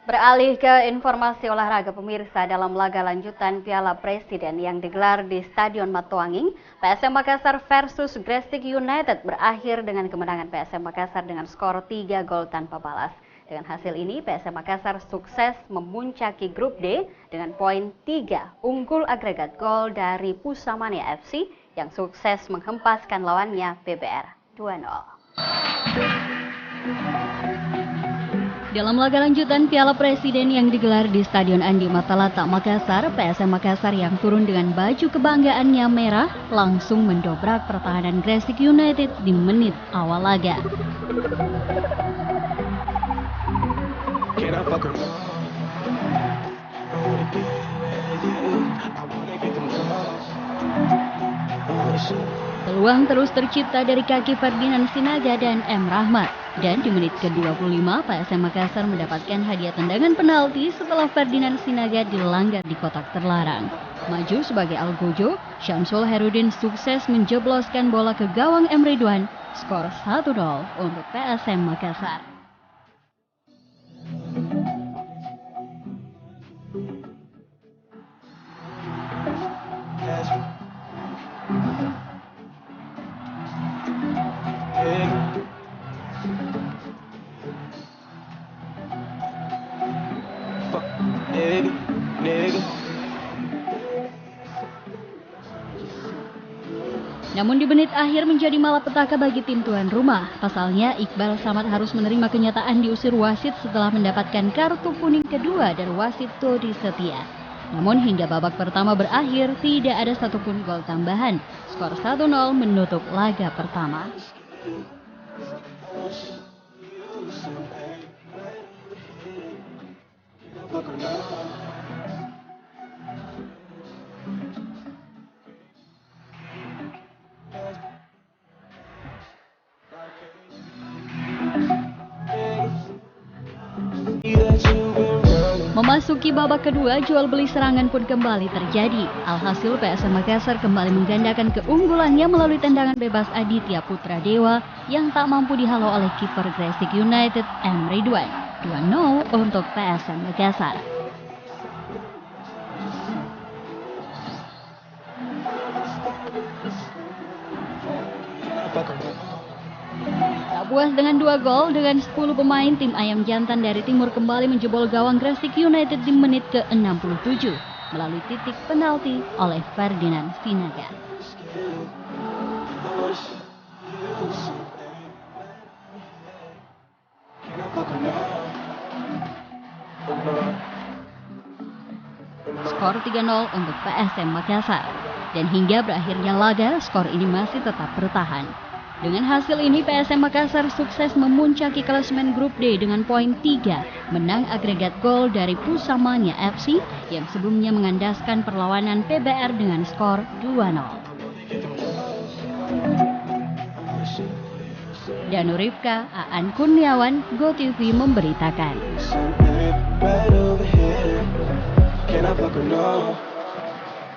Beralih ke informasi olahraga pemirsa, dalam laga lanjutan Piala Presiden yang digelar di Stadion Matuanging, PSM Makassar versus Gresik United berakhir dengan kemenangan PSM Makassar dengan skor 3 gol tanpa balas. Dengan hasil ini, PSM Makassar sukses memuncaki grup D dengan poin 3, unggul agregat gol dari Pusamania FC yang sukses menghempaskan lawannya PBR 2-0. Dalam laga lanjutan Piala Presiden yang digelar di Stadion Andi Matalata, Makassar, PSM Makassar yang turun dengan baju kebanggaannya merah langsung mendobrak pertahanan Gresik United di menit awal laga. Peluang terus tercipta dari kaki Ferdinand Sinaga dan M. Rahmat. Dan di menit ke-25, PSM Makassar mendapatkan hadiah tendangan penalti setelah Ferdinand Sinaga dilanggar di kotak terlarang. Maju sebagai Algojo, Syamsul Herudin sukses menjebloskan bola ke gawang M. Ridwan, skor 1-0 untuk PSM Makassar. Namun di menit akhir menjadi malapetaka bagi tim tuan rumah. Pasalnya Iqbal Samad harus menerima kenyataan diusir wasit setelah mendapatkan kartu kuning kedua dari wasit Dodi Setia. Namun hingga babak pertama berakhir tidak ada satupun gol tambahan. Skor 1-0 menutup laga pertama. Memasuki babak kedua, jual beli serangan pun kembali terjadi. Alhasil PSM Makassar kembali menggandakan keunggulannya melalui tendangan bebas Aditya Putra Dewa yang tak mampu dihalau oleh kiper Gresik United M. Ridwan. 2-0 untuk PSM Makassar. Tak puas dengan 2 gol, dengan 10 pemain, tim Ayam Jantan dari Timur kembali menjebol gawang Gresik United di menit ke-67 melalui titik penalti oleh Ferdinand Sinaga. Skor 3-0 untuk PSM Makassar. Dan hingga berakhirnya laga, skor ini masih tetap bertahan. Dengan hasil ini, PSM Makassar sukses memuncaki klasemen grup D dengan poin 3, menang agregat gol dari Pusamania FC yang sebelumnya mengandaskan perlawanan PBR dengan skor 2-0. Danu Rifka, Aan Kurniawan, GoTV memberitakan.